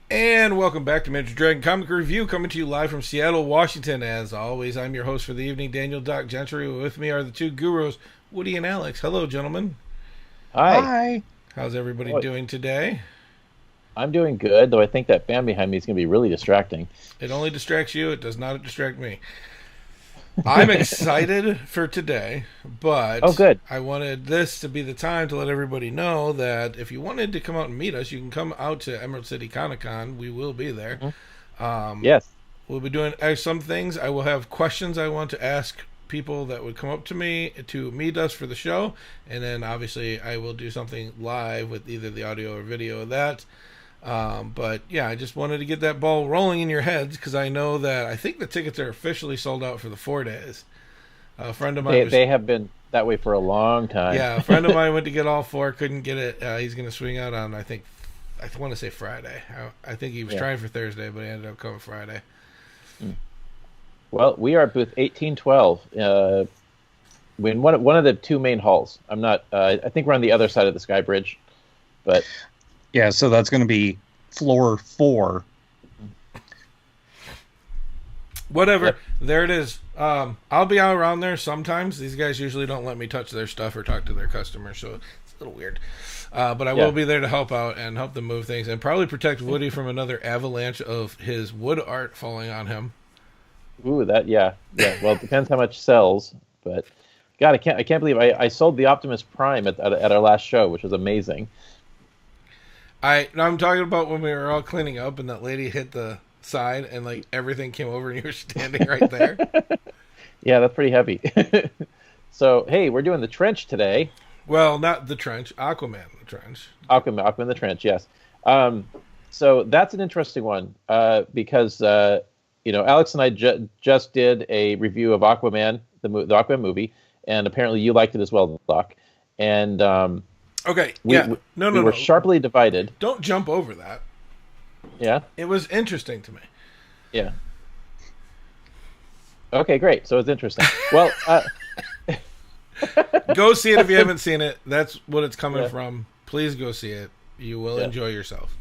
And welcome back to Magic Dragon Comic Review, coming to you live from Seattle, Washington. As always, I'm your host for the evening, Daniel Doc Gentry. With me are the two gurus, Woody and Alex. Hello, gentlemen. Hi. Hi. How's everybody Oh, doing today? I'm doing good, though I think that band behind me is going to be really distracting. It only distracts you, it does not distract me. I'm excited for today, but Oh, good. I wanted this to be the time to let everybody know that if you wanted to come out and meet us, you can come out to Emerald City Comic Con. We will be there. Mhm. Um, Yes. we'll be doing some things. I will have questions I want to ask people that would come up to me to meet us for the show, and then obviously I will do something live with either the audio or video of that. But yeah, I just wanted to get that ball rolling in your heads because I know that I think the tickets are officially sold out for the 4 days. A friend of mine was, They have been that way for a long time. yeah, a friend of mine went to get all four, couldn't get it. He's going to swing out on, I want to say Friday. I think he was Yeah. trying for Thursday, but he ended up coming Friday. Well, we are at booth 1812. In one of the two main halls. I'm not. I think we're on the other side of the Sky Bridge, but Yeah, so that's going to be floor 4. Whatever. Yep. There it is. I'll be out around there sometimes. These guys usually don't let me touch their stuff or talk to their customers, so it's a little weird. But I will be there to help out and help them move things and probably protect Woody from another avalanche of his wood art falling on him. ooh, yeah. Well, it depends how much sells, but God, I can't believe I sold the Optimus Prime at our last show, which was amazing. I'm talking about when we were all cleaning up and that lady hit the side and like everything came over and you were standing right there. Yeah, that's pretty heavy. So, hey, we're doing the trench today. Well, not the trench, Aquaman the trench. Aquaman the Trench, yes. So that's an interesting one because Alex and I just did a review of Aquaman, the Aquaman movie, and apparently you liked it as well, Doc. And Okay, we were sharply divided. Don't jump over that. Yeah, It was interesting to me. yeah. Okay, great. So it's interesting. Well, Go see it if you haven't seen it. That's what it's coming Yeah. from. Please go see it. You will Yeah. enjoy yourself.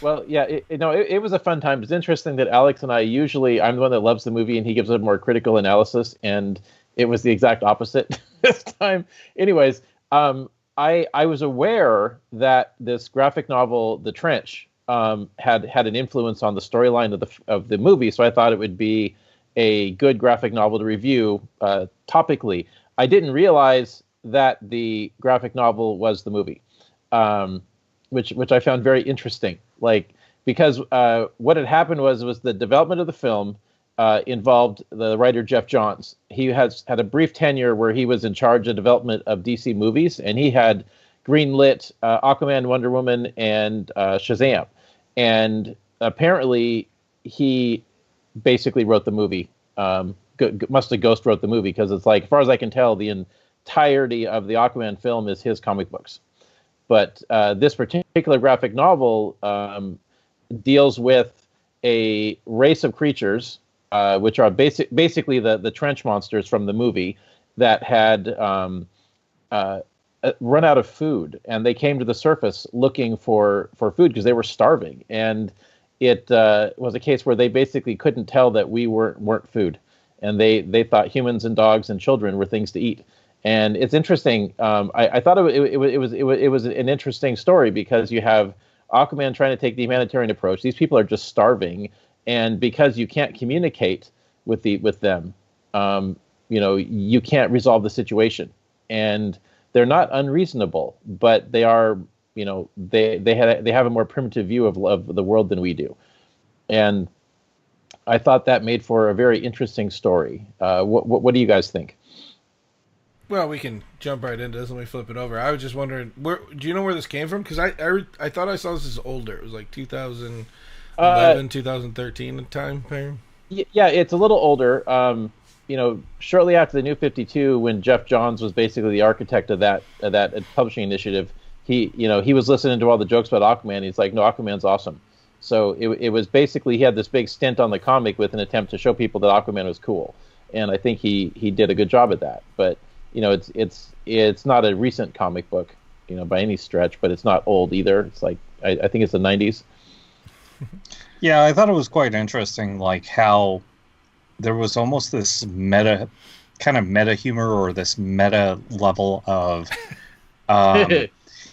well, yeah. It was a fun time. It's interesting that Alex and I I'm the one that loves the movie, and he gives a more critical analysis, and it was the exact opposite this time. Anyways, I was aware that this graphic novel, The Trench, had an influence on the storyline of the movie, so I thought it would be a good graphic novel to review topically. I didn't realize that the graphic novel was the movie, which I found very interesting. Because what had happened was the development of the film involved the writer Jeff Johns. He has had a brief tenure where he was in charge of development of DC movies, and he had greenlit Aquaman, Wonder Woman, and Shazam. And apparently, he basically wrote the movie. Must have ghost wrote the movie because it's like, as far as I can tell, the entirety of the Aquaman film is his comic books. But this particular graphic novel deals with a race of creatures, which are basically the trench monsters from the movie that had run out of food, and they came to the surface looking for food because they were starving. And it was a case where they basically couldn't tell that we weren't food, and they thought humans and dogs and children were things to eat. And it's interesting. I thought it was an interesting story because you have Aquaman trying to take the humanitarian approach. These people are just starving, and because you can't communicate with them, you can't resolve the situation. And they're not unreasonable, but they are. They have a more primitive view of the world than we do, and I thought that made for a very interesting story. What do you guys think? Well, we can jump right into this. Let me flip it over. I was just wondering, do you know where this came from? Because I thought I saw this as older. It was like 2011, 2013 time frame. Yeah, it's a little older. Shortly after the New 52, when Jeff Johns was basically the architect of that publishing initiative, he was listening to all the jokes about Aquaman. He's like, no, Aquaman's awesome. So it was basically, he had this big stint on the comic with an attempt to show people that Aquaman was cool, and I think he did a good job at that. But it's not a recent comic book, by any stretch, but it's not old either. It's like I think it's the 90s. Yeah, I thought it was quite interesting, like how there was almost this kind of meta humor, or this meta level of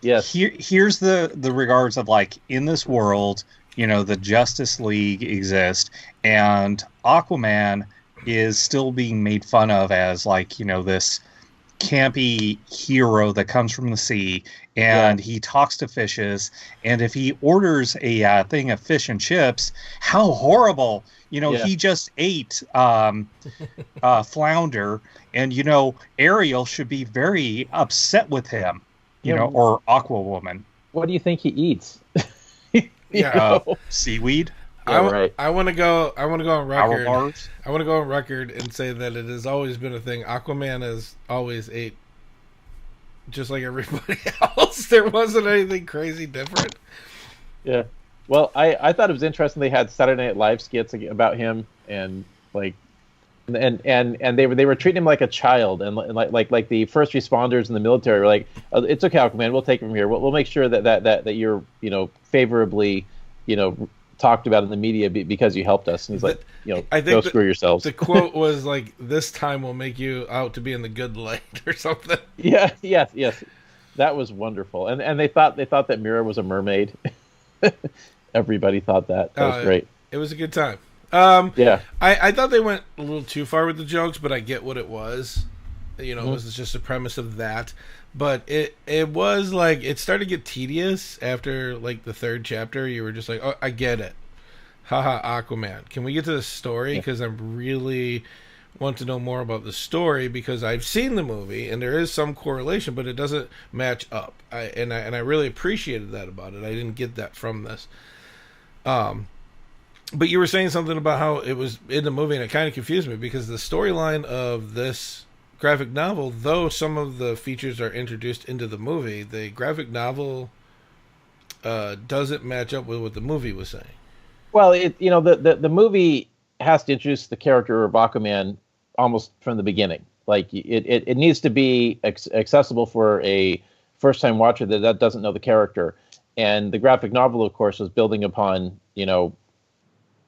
Yes. here's the regards of, like, in this world, the Justice League exists, and Aquaman is still being made fun of as, like, this campy hero that comes from the sea, and he talks to fishes, and if he orders a thing of fish and chips, how horrible. He just ate flounder, and Ariel should be very upset with him, or Aquawoman. What do you think he eats? Seaweed. I want to go on record. Bars. I want to go on record and say that it has always been a thing. Aquaman has always ate just like everybody else. There wasn't anything crazy different. Yeah. Well, I thought it was interesting they had Saturday Night Live skits about him, and like, and they were treating him like a child, and like the first responders in the military were like, oh, it's okay, Aquaman, we'll take him from here. We'll make sure that you're favorably talked about in the media because you helped us. And he's like, I think go screw yourselves. The quote was like, "This time we'll make you out to be in the good light," or something. Yeah, yes, that was wonderful. And they thought that Mira was a mermaid. Everybody thought that. That was great. It was a good time. Yeah, I thought they went a little too far with the jokes, but I get what it was. It was just the premise of that. But it was like, it started to get tedious after like the third chapter. You were just like, oh, I get it. Haha, Aquaman. Can we get to the story? Because I really want to know more about the story, because I've seen the movie and there is some correlation, but it doesn't match up. And I really appreciated that about it. I didn't get that from this. But you were saying something about how it was in the movie, and it kind of confused me, because the storyline of this graphic novel, though some of the features are introduced into the movie, the graphic novel doesn't match up with what the movie was saying. Well, the movie has to introduce the character of Aquaman almost from the beginning. Like it needs to be accessible for a first-time watcher that doesn't know the character. And the graphic novel, of course, was building upon,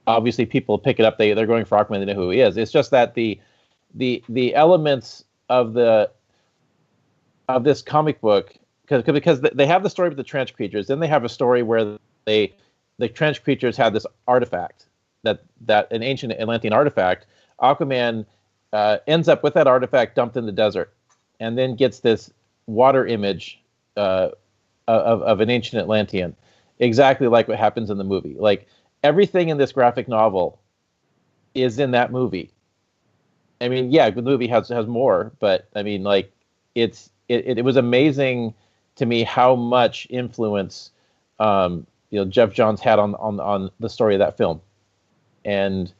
obviously people pick it up. They're going for Aquaman. They know who he is. It's just that the elements of this comic book, because they have the story with the trench creatures, then they have a story where the trench creatures had this artifact, that an ancient Atlantean artifact. Aquaman ends up with that artifact dumped in the desert, and then gets this water image of an ancient Atlantean, exactly like what happens in the movie. Like everything in this graphic novel is in that movie. I mean, yeah, the movie has more, but I mean, like it was amazing to me how much influence Jeff Johns had on the story of that film. And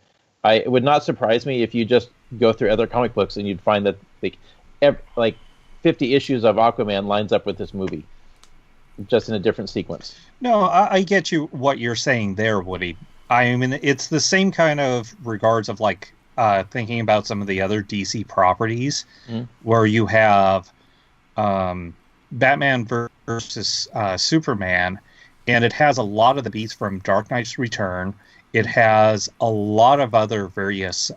it would not surprise me if you just go through other comic books and you'd find that like 50 issues of Aquaman lines up with this movie, just in a different sequence. No, I get you what you're saying there, Woody. I mean, it's the same kind of regards of like thinking about some of the other DC properties, where you have Batman versus Superman, and it has a lot of the beats from Dark Knight's Return. It has a lot of other various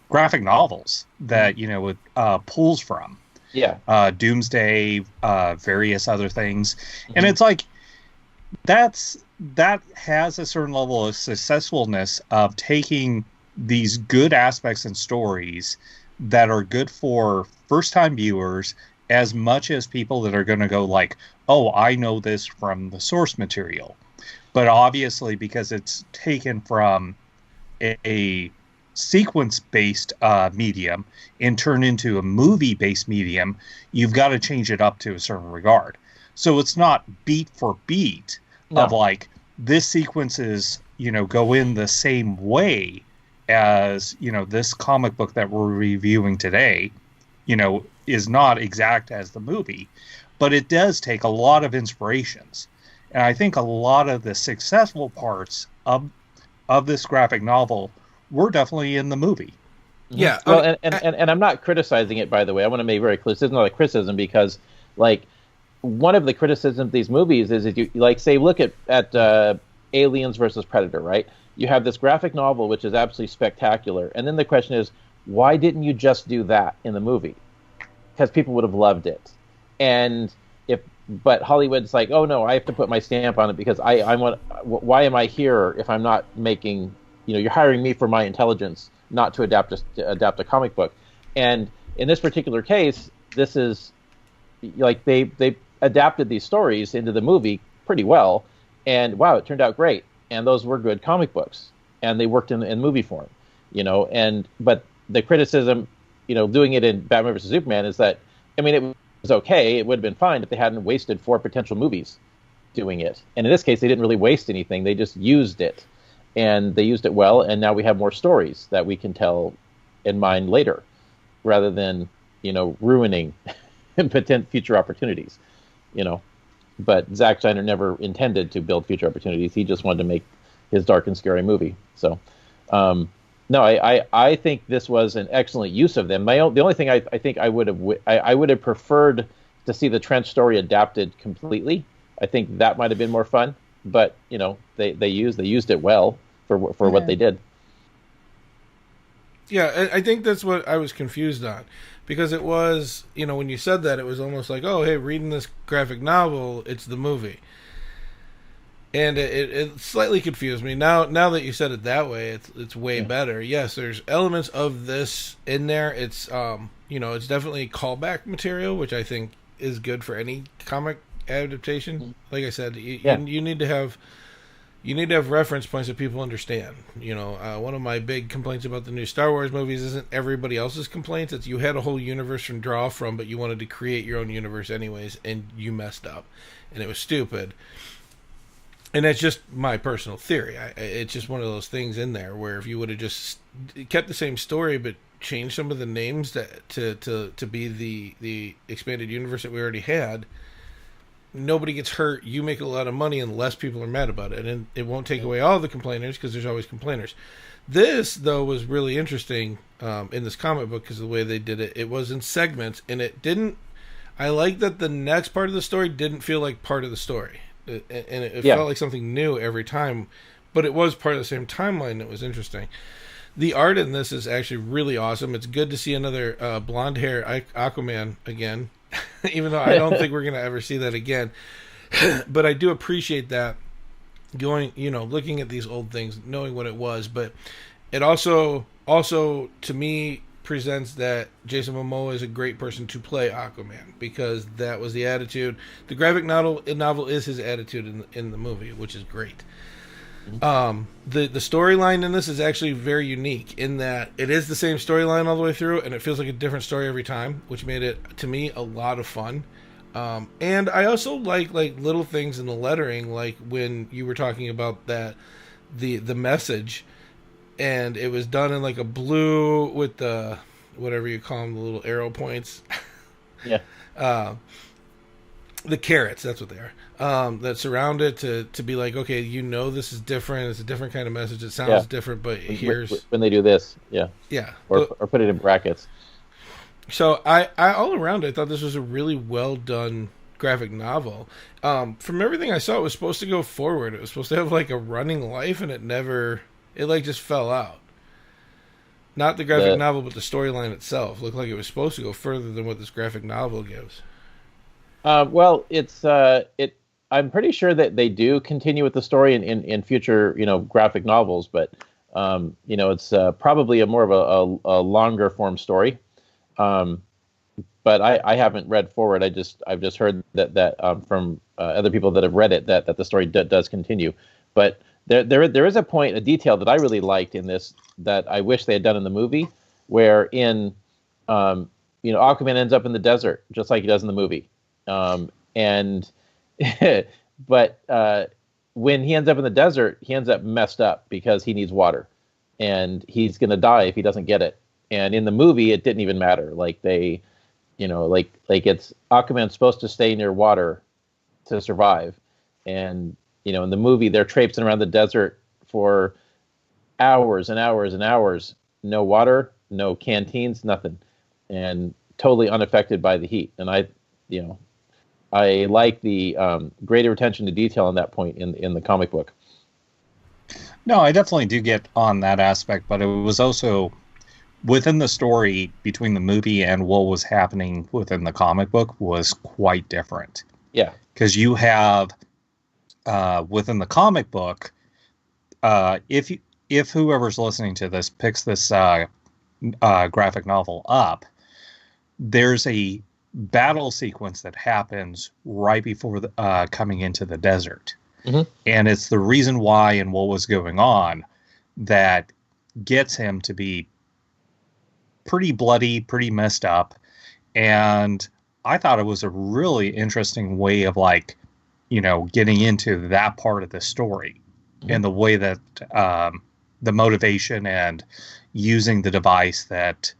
graphic novels that it pulls from. Yeah, Doomsday, various other things, and it's like that has a certain level of successfulness of taking these good aspects and stories that are good for first-time viewers, as much as people that are going to go like, oh, I know this from the source material. But obviously, because it's taken from a sequence-based medium and turned into a movie-based medium, you've got to change it up to a certain regard. So it's not beat for beat of like, this sequence is, go in the same way as, this comic book that we're reviewing today, is not exact as the movie, but it does take a lot of inspirations. And I think a lot of the successful parts of this graphic novel were definitely in the movie. Yeah. Well, and I'm not criticizing it, by the way. I want to make very clear. This is not a criticism, because like one of the criticisms of these movies is that you like, say, look at Aliens versus Predator, right? You have this graphic novel, which is absolutely spectacular. And then the question is, why didn't you just do that in the movie? Because people would have loved it. But Hollywood's like, oh no, I have to put my stamp on it because why am I here if I'm not making, you're hiring me for my intelligence, not to adapt a comic book. And in this particular case, this is like they adapted these stories into the movie pretty well, and wow, it turned out great. And those were good comic books, and they worked in movie form, but the criticism, doing it in Batman vs. Superman is that, it was okay. It would have been fine if they hadn't wasted 4 potential movies doing it. And in this case, they didn't really waste anything. They just used it, and they used it well. And now we have more stories that we can tell in mind later, rather than, ruining potent future opportunities, But Zack Snyder never intended to build future opportunities. He just wanted to make his dark and scary movie. So, no, I think this was an excellent use of them. The only thing I think I would have preferred to see the Trench story adapted completely. I think that might have been more fun. But they used it well for what they did. Yeah, I think that's what I was confused on, because it was, when you said that, it was almost like, oh, hey, reading this graphic novel, it's the movie. And it slightly confused me. Now that you said it that way, it's way better. Yes, there's elements of this in there. It's it's definitely callback material, which I think is good for any comic adaptation. Mm-hmm. Like I said, you need to have reference points that people understand. One of my big complaints about the new Star Wars movies isn't everybody else's complaints. It's you had a whole universe from draw from, but you wanted to create your own universe anyways, and you messed up, and it was stupid. And that's just my personal theory. It's just one of those things in there where if you would have just kept the same story but changed some of the names to be the expanded universe that we already had, nobody gets hurt. You make a lot of money and less people are mad about it. And it won't take away all the complainers because there's always complainers. This, though, was really interesting in this comic book because of the way they did it. It was in segments, and it didn't... I like that the next part of the story didn't feel like part of the story. It felt like something new every time, but it was part of the same timeline. It was interesting. The art in this is actually really awesome. It's good to see another blonde hair Aquaman again, even though I don't think we're going to ever see that again. But I do appreciate that, looking at these old things, knowing what it was. But it also to me presents that Jason Momoa is a great person to play Aquaman, because that was the attitude. The graphic novel is his attitude in the movie, which is great. The storyline in this is actually very unique in that it is the same storyline all the way through, and it feels like a different story every time, which made it, to me, a lot of fun. And I also like little things in the lettering, like when you were talking about that the message. And it was done in like a blue with the, whatever you call them, the little arrow points. Yeah. The carrots, that's what they are. That surround it to be like, okay, this is different. It's a different kind of message. It sounds different, but here's... When they do this, yeah. Yeah. Or put it in brackets. So I all around, I thought this was a really well done graphic novel. From everything I saw, it was supposed to go forward. It was supposed to have like a running life, and it just fell out. Not the graphic novel, but the storyline itself looked like it was supposed to go further than what this graphic novel gives. Well, I'm pretty sure that they do continue with the story in future, graphic novels, but it's probably a more of a longer form story. But I haven't read forward. I've just heard that from other people that have read it that the story does continue, but. There is a detail that I really liked in this that I wish they had done in the movie, where Aquaman ends up in the desert just like he does in the movie, but when he ends up in the desert, he ends up messed up because he needs water, and he's gonna die if he doesn't get it. And in the movie, it didn't even matter. Like it's Aquaman's supposed to stay near water to survive, and in the movie, they're traipsing around the desert for hours and hours and hours. No water, no canteens, nothing. And totally unaffected by the heat. And I like the greater attention to detail on that point in the comic book. No, I definitely do get on that aspect, but it was also within the story between the movie and what was happening within the comic book was quite different. Yeah. Because you have within the comic book, if whoever's listening to this picks this graphic novel up, there's a battle sequence that happens right before coming into the desert. Mm-hmm. And it's the reason why and what was going on that gets him to be pretty bloody, pretty messed up. And I thought it was a really interesting way of getting into that part of the story and the way that the motivation and using the device that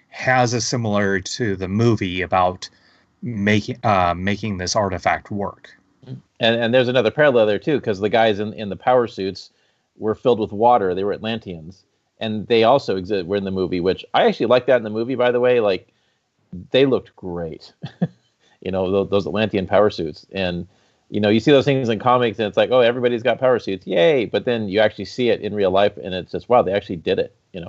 has a similarity to the movie about making this artifact work. And there's another parallel there too, because the guys in the power suits were filled with water. They were Atlanteans, and they also were in the movie, which I actually like that in the movie, by the way. Like, they looked great. Those Atlantean power suits. And, you see those things in comics and it's like, oh, everybody's got power suits. Yay. But then you actually see it in real life and it's just, wow, they actually did it. It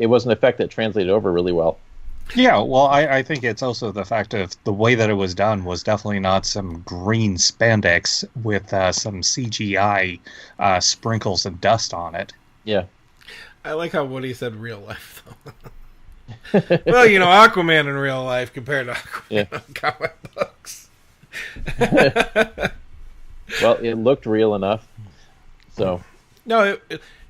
was an effect that translated over really well. Yeah, well, I think it's also the fact of the way that it was done was definitely not some green spandex with some CGI sprinkles of dust on it. Yeah. I like how Woody said real life, though. Well, Aquaman in real life compared to Aquaman in comic books. Well, it looked real enough. So. No,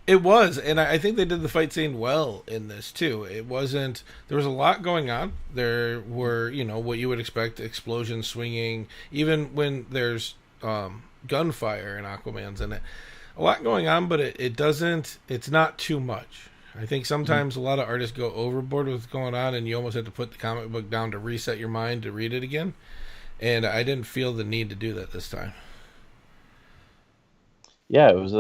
it was, and I think they did the fight scene well in this too. It wasn't. There was a lot going on. There were, what you would expect: explosions, swinging. Even when there's gunfire and Aquaman's in it, a lot going on. But it doesn't. It's not too much. I think sometimes a lot of artists go overboard with what's going on, and you almost have to put the comic book down to reset your mind to read it again. And I didn't feel the need to do that this time. Yeah, it was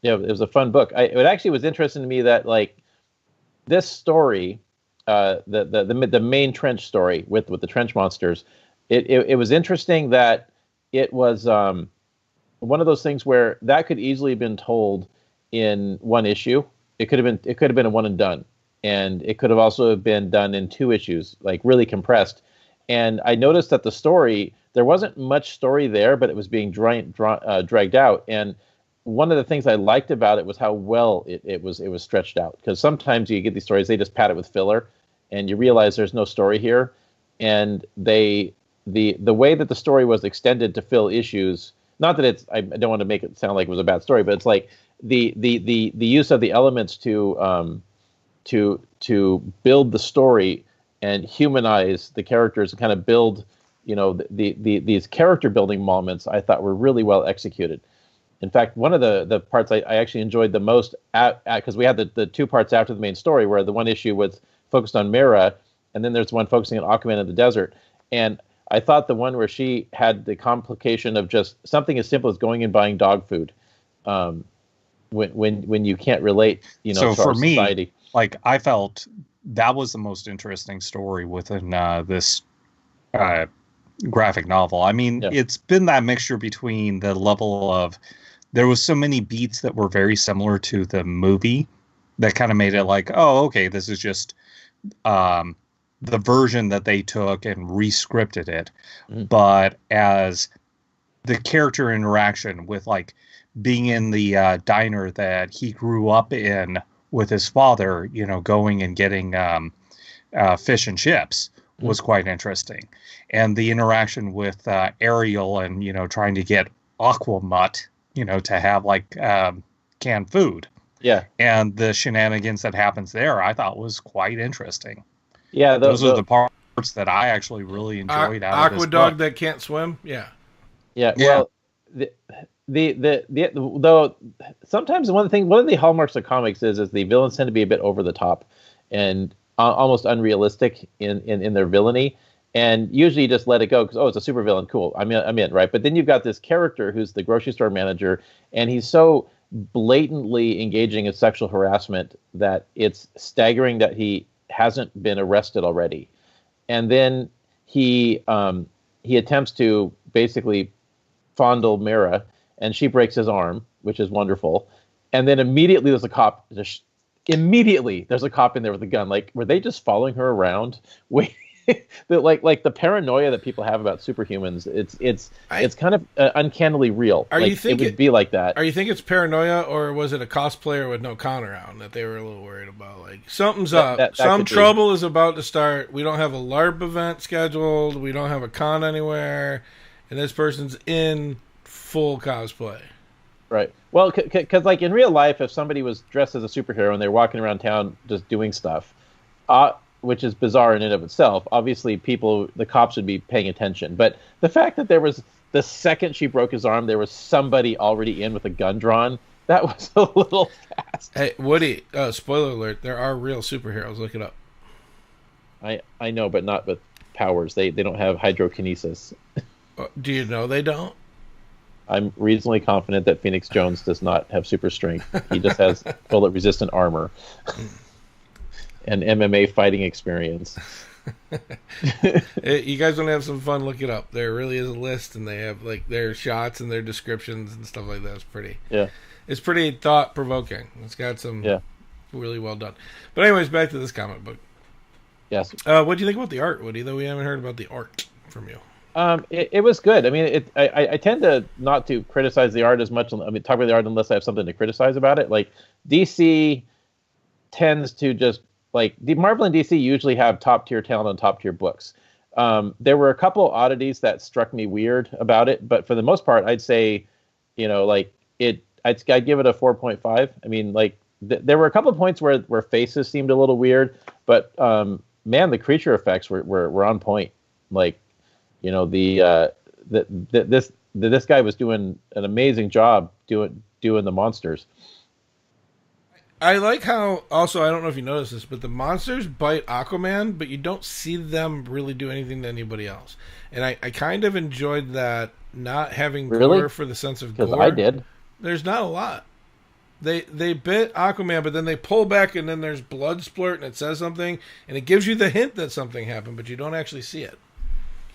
it was a fun book. It actually was interesting to me that this story, the main trench story with the trench monsters, it was interesting that it was one of those things where that could easily have been told in one issue. It could have been a one and done, and it could have also been done in 2 issues, really compressed. And I noticed that the story, there wasn't much story there, but it was being dragged out. And one of the things I liked about it was how well it was stretched out. Because sometimes you get these stories, they just pad it with filler, and you realize there's no story here. And the way that the story was extended to fill issues, not that I don't want to make it sound like it was a bad story, but it's like the use of the elements to build the story and humanize the characters and kind of build, these character building moments, I thought were really well executed. In fact, one of the parts I actually enjoyed the most, because we had the 2 parts after the main story, where the one issue was focused on Mera, and then there's one focusing on Aquaman in the desert. And I thought the one where she had the complication of just something as simple as going and buying dog food, when you can't relate, so to for our me, society. I felt that was the most interesting story within this graphic novel. I mean, It's been that mixture between the level of, there was so many beats that were very similar to the movie that kind of made it like, oh, okay, this is just the version that they took and re-scripted it. But as the character interaction with being in the diner that he grew up in with his father, going and getting fish and chips was quite interesting. And the interaction with Ariel and, trying to get Aquamut, to have canned food. Yeah. And the shenanigans that happens there, I thought was quite interesting. Yeah. Those are the parts that I actually really enjoyed out of this book. Aqua dog that can't swim. Yeah. Yeah. Well, though sometimes one of the hallmarks of comics is the villains tend to be a bit over the top and almost unrealistic in their villainy, and usually you just let it go because it's a super villain, cool, I'm in, right? But then you've got this character who's the grocery store manager, and he's so blatantly engaging in sexual harassment that it's staggering that he hasn't been arrested already. And then he attempts to basically fondle Mera, and she breaks his arm, which is wonderful. And then immediately there's a cop. Immediately there's a cop in there with a gun. Like, were they just following her around? Wait, like the paranoia that people have about superhumans. It's kind of uncannily real. It would be like that? Are you think it's paranoia, or was it a cosplayer with no con around that they were a little worried about? Like, something's up. Some trouble is about to start. We don't have a LARP event scheduled. We don't have a con anywhere, and this person's in full cosplay. Right. Well, because like in real life, if somebody was dressed as a superhero and they're walking around town just doing stuff, which is bizarre in and of itself, obviously the cops would be paying attention. But the fact that there was, the second she broke his arm, there was somebody already in with a gun drawn, that was a little fast. Hey, Woody, spoiler alert, there are real superheroes. Look it up. I know, but not with powers. They don't have hydrokinesis. Do you know they don't? I'm reasonably confident that Phoenix Jones does not have super strength. He just has bullet-resistant armor and MMA fighting experience. You guys want to have some fun, look it up. There really is a list, and they have like their shots and their descriptions and stuff like that. It's pretty thought-provoking. It's got some really well done. But anyways, back to this comic book. Yes. What do you think about the art, Woody? Though we haven't heard about the art from you. It was good. I mean, I tend to not to criticize the art as much. I mean, talk about the art unless I have something to criticize about it. Like, DC tends to just, like, Marvel and DC usually have top tier talent on top tier books. There were a couple oddities that struck me weird about it, but for the most part, I'd say, I'd give it a 4.5. I mean, like, there were a couple of points where faces seemed a little weird, but man, the creature effects were on point. Like, this guy was doing an amazing job doing the monsters. I like how, also, I don't know if you noticed this, but the monsters bite Aquaman, but you don't see them really do anything to anybody else. And I kind of enjoyed that, not having gore for the sense of gore. Because I did. There's not a lot. They bit Aquaman, but then they pull back, and then there's blood splurt, and it says something, and it gives you the hint that something happened, but you don't actually see it.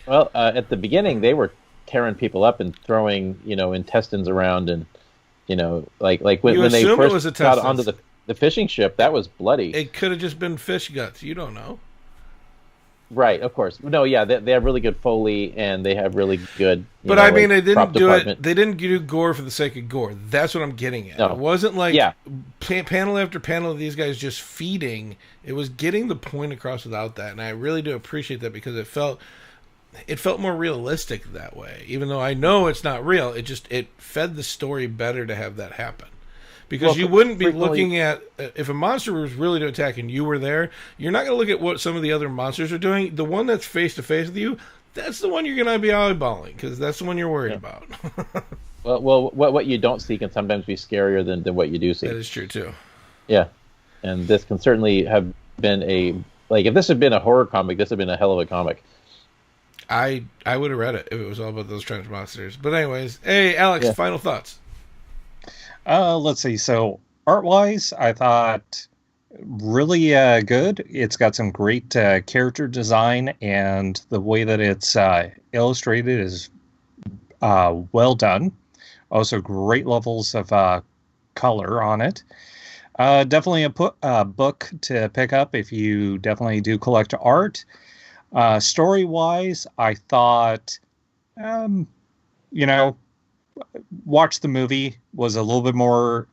Well, at the beginning, they were tearing people up and throwing, intestines around, and like when they first got onto the fishing ship, that was bloody. It could have just been fish guts. You don't know. Right, of course. No, yeah, they have really good Foley, and they have really good. But I mean, they didn't do it. They didn't do gore for the sake of gore. That's what I'm getting at. No. It wasn't like panel after panel of these guys just feeding. It was getting the point across without that, and I really do appreciate that because it felt more realistic that way. Even though I know it's not real, it fed the story better to have that happen. Because you wouldn't be looking at, if a monster was really to attack and you were there, you're not going to look at what some of the other monsters are doing. The one that's face to face with you, that's the one you're going to be eyeballing, because that's the one you're worried about. well, what you don't see can sometimes be scarier than what you do see. That is true too. Yeah, and this can certainly have been if this had been a horror comic, this would have been a hell of a comic. I would have read it if it was all about those trench monsters. But anyways, hey Alex, final thoughts. Let's see. So art-wise, I thought really good. It's got some great character design, and the way that it's illustrated is well done. Also, great levels of color on it. Definitely a book to pick up if you definitely do collect art. Story-wise, I thought, watch the movie, was a little bit more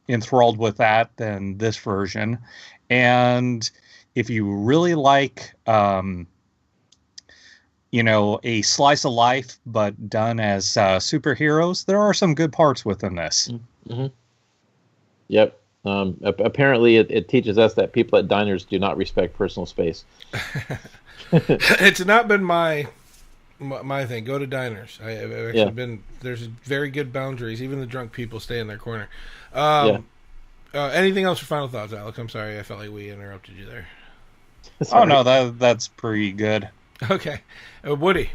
enthralled with that than this version. And if you really like, a slice of life, but done as superheroes, there are some good parts within this. Mm-hmm. Yep. Apparently, it teaches us that people at diners do not respect personal space. It's not been my thing. Go to diners. I've actually been. There's very good boundaries. Even the drunk people stay in their corner. Anything else for final thoughts, Alex? I'm sorry. I felt like we interrupted you there. Oh no, that's pretty good. Okay, Woody.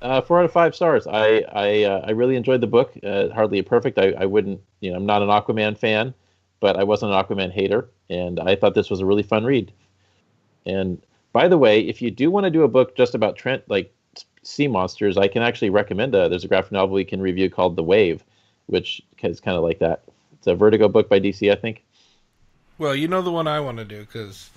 4 out of 5 stars. I really enjoyed the book. Hardly perfect. I wouldn't. I'm not an Aquaman fan, but I wasn't an Aquaman hater, and I thought this was a really fun read. And by the way, if you do want to do a book just about Trent, like sea monsters, I can actually recommend there's a graphic novel we can review called The Wave, which is kind of like that. It's a Vertigo book by DC, I think. Well, you know the one I want to do because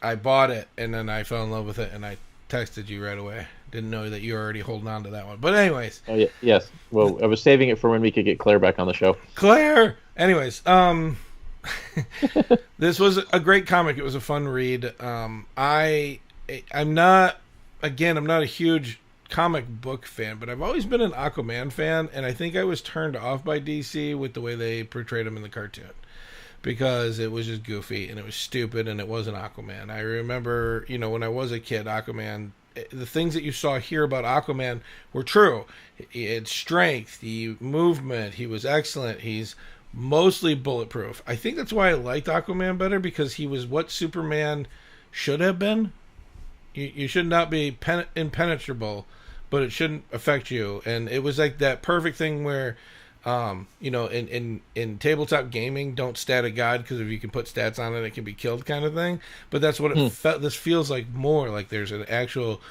I bought it and then I fell in love with it and I texted you right away. Didn't know that you were already holding on to that one. But anyways. Oh, yeah, yes. Well, I was saving it for when we could get Claire back on the show. Claire! Anyways, this was a great comic. It was a fun read. I'm not a huge comic book fan, but I've always been an Aquaman fan, and I think I was turned off by DC with the way they portrayed him in the cartoon. Because it was just goofy and it was stupid and it wasn't Aquaman. I remember, when I was a kid, Aquaman, the things that you saw here about Aquaman were true. He had strength, movement, he was excellent, he's mostly bulletproof. I think that's why I liked Aquaman better, because he was what Superman should have been. You should not be impenetrable, but it shouldn't affect you. And it was like that perfect thing where in tabletop gaming, don't stat a god because if you can put stats on it, it can be killed, kind of thing. But that's what it felt. This feels like more like there's an actual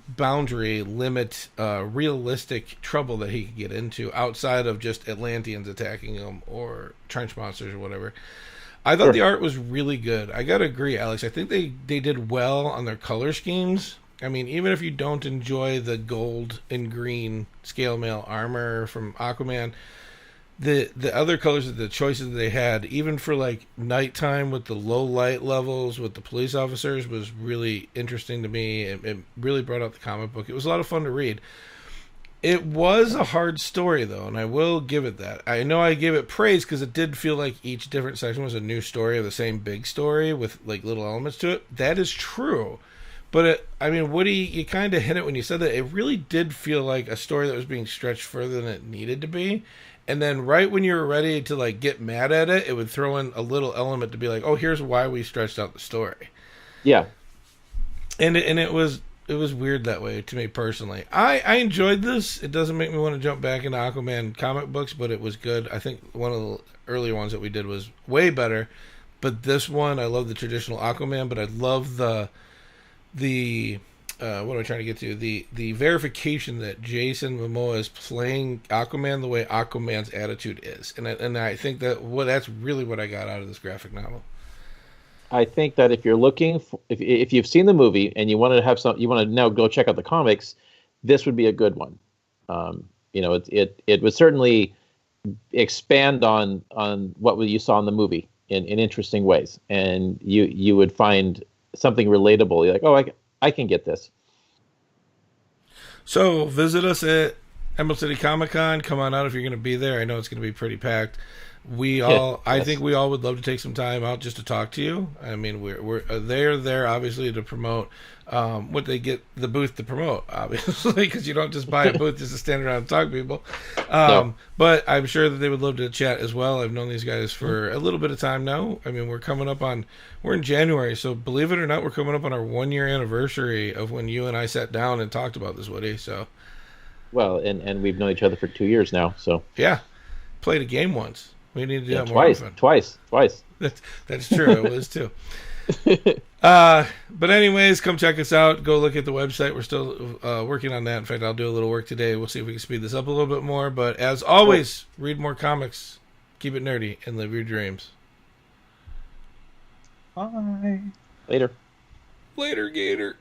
boundary limit, realistic trouble that he can get into outside of just Atlanteans attacking him or trench monsters or whatever. I thought the art was really good. I gotta agree, Alex. I think they did well on their color schemes. I mean, even if you don't enjoy the gold and green scale mail armor from Aquaman, the other colors, the choices they had, even for like nighttime with the low light levels with the police officers, was really interesting to me. It really brought out the comic book. It was a lot of fun to read. It was a hard story, though, and I will give it that. I know I gave it praise because it did feel like each different section was a new story of the same big story with like little elements to it. That is true. But, Woody, you kind of hit it when you said that. It really did feel like a story that was being stretched further than it needed to be. And then right when you were ready to, like, get mad at it, it would throw in a little element to be like, oh, here's why we stretched out the story. Yeah. And it was weird that way to me personally. I enjoyed this. It doesn't make me want to jump back into Aquaman comic books, but it was good. I think one of the earlier ones that we did was way better. But this one, I love the traditional Aquaman, but I love the what am I trying to get to? The verification that Jason Momoa is playing Aquaman the way Aquaman's attitude is, and I think that's really what I got out of this graphic novel. I think that if you're looking for, if you've seen the movie and you want to now go check out the comics, this would be a good one. It would certainly expand on what you saw in the movie in interesting ways, and you would find something relatable. You're like, oh, I can get this. So visit us at Emerald City Comic Con. Come on out if you're going to be there. I know it's going to be pretty packed. I think we all would love to take some time out just to talk to you. I mean, they're there obviously to promote what they get the booth to promote, obviously, because you don't just buy a booth just to stand around and talk to people. No. But I'm sure that they would love to chat as well. I've known these guys for a little bit of time now. I mean, we're in January, so believe it or not, we're coming up on our 1-year anniversary of when you and I sat down and talked about this, Woody. So, well, and we've known each other for 2 years now. So yeah, played a game once. We need to do that more often. Twice. That's true. It was too. But anyways, come check us out. Go look at the website. We're still working on that. In fact, I'll do a little work today. We'll see if we can speed this up a little bit more. But as always, read more comics, keep it nerdy, and live your dreams. Bye. Later, Gator.